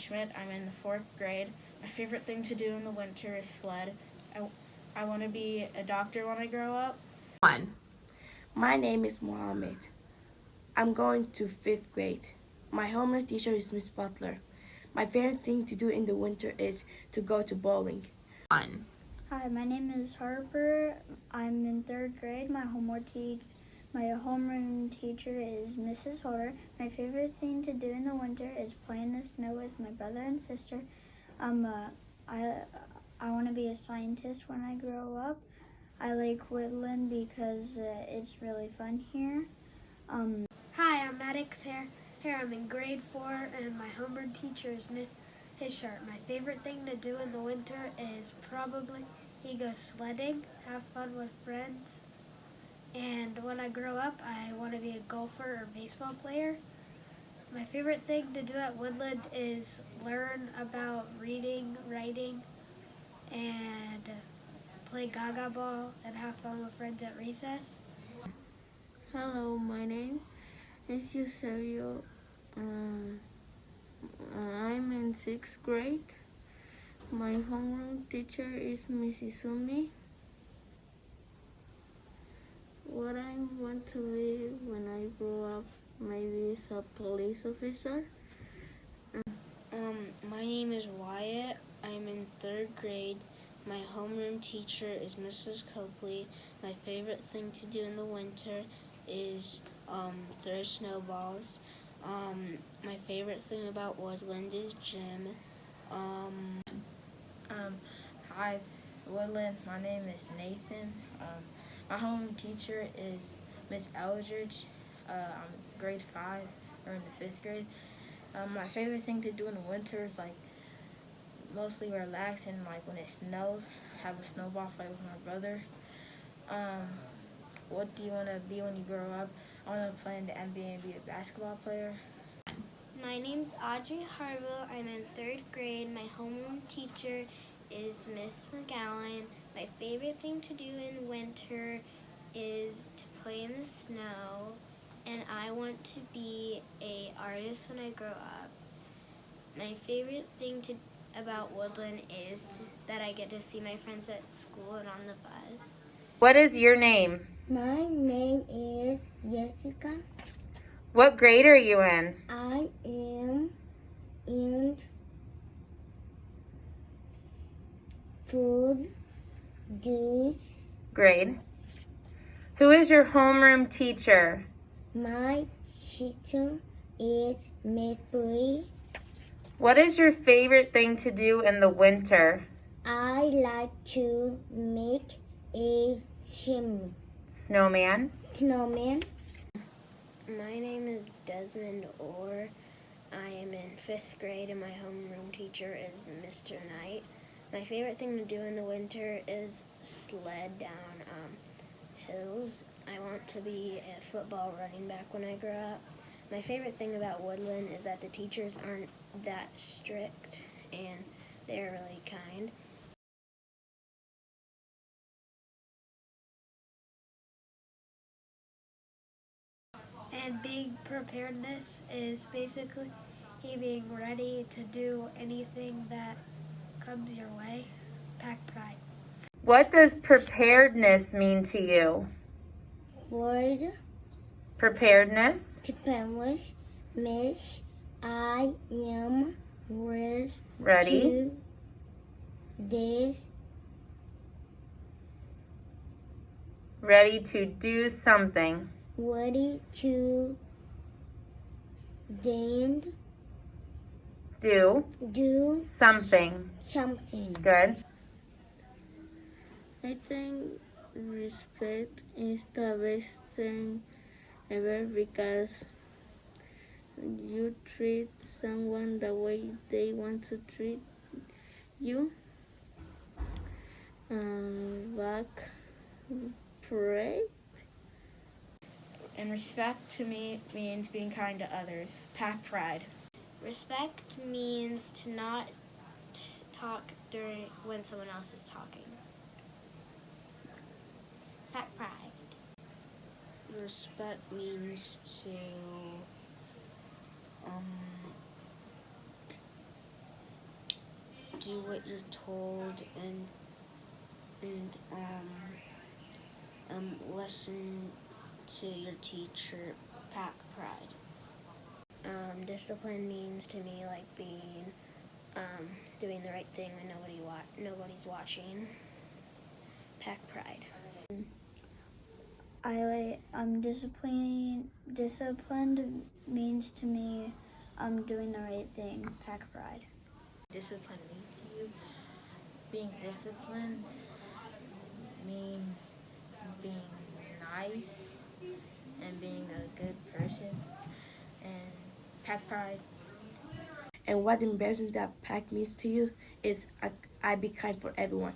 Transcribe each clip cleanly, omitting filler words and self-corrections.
Schmidt. I'm in the 4th grade. My favorite thing to do in the winter is sled. I want to be a doctor when I grow up. One. My name is Mohammed. I'm going to 5th grade. My homeroom teacher is Miss Butler. My favorite thing to do in the winter is to go to bowling. One. Hi, my name is Harper. I'm in 3rd grade. My homeroom teacher is Mrs. Holder. My favorite thing to do in the winter is play in the snow with my brother and sister. I want to be a scientist when I grow up. I like Woodland because it's really fun here. Hi, I'm Maddox here. I'm in grade 4 and my homeroom teacher is Miss Sharp. My favorite thing to do in the winter is probably go sledding, have fun with friends. And when I grow up, I want to be a golfer or baseball player. My favorite thing to do at Woodland is learn about reading, writing, and play gaga ball and have fun with friends at recess. Hello, my name is Eusebio. I'm in 6th grade. My homeroom teacher is Mrs. Sumi. What I want to be when I grow up, maybe is a police officer. My name is Wyatt. I'm in 3rd grade. My homeroom teacher is Mrs. Copley. My favorite thing to do in the winter is throw snowballs. My favorite thing about Woodland is gym. Hi, Woodland. My name is Nathan. My home teacher is Miss Eldridge. I'm grade 5, or in the 5th grade. My favorite thing to do in the winter is mostly relax and when it snows, have a snowball fight with my brother. What do you want to be when you grow up? I want to play in the NBA and be a basketball player. My name's Audrey Harville. I'm in 3rd grade. My homeroom teacher is Miss McGowan. My favorite thing to do in winter is to play in the snow, and I want to be an artist when I grow up. My favorite thing about Woodland is that I get to see my friends at school and on the bus. What is your name? My name is Jessica. What grade are you in? I am in 4th grade. Who is your homeroom teacher? My teacher is Miss Bree. What is your favorite thing to do in the winter? I like to make a Snowman. My name is Desmond Orr. I am in 5th grade and my homeroom teacher is Mr. Knight. My favorite thing to do in the winter is sled down hills. I want to be a football running back when I grow up. My favorite thing about Woodland is that the teachers aren't that strict and they're really kind. And being preparedness is basically being ready to do anything that comes your way. Pack pride. What does preparedness mean to you? Word Preparedness. depends. Miss, I am Ready. to this Ready to do something. ready to then Do something. something. Good. I think respect is the best thing ever because you treat someone the way they want to treat you. Back pray. And respect to me means being kind to others. Pack pride. Respect means to not talk when someone else is talking. Pack pride. Respect means to do what you're told and listen to your teacher. Pack pride. Discipline means to me like being doing the right thing when nobody's watching. Pack pride. Disciplined means to me doing the right thing. Pack pride. Discipline means to you. Being disciplined means being nice and being a good person. And pack pride. And what embarrassing that pack means to you is I be kind for everyone.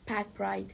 Pack pride.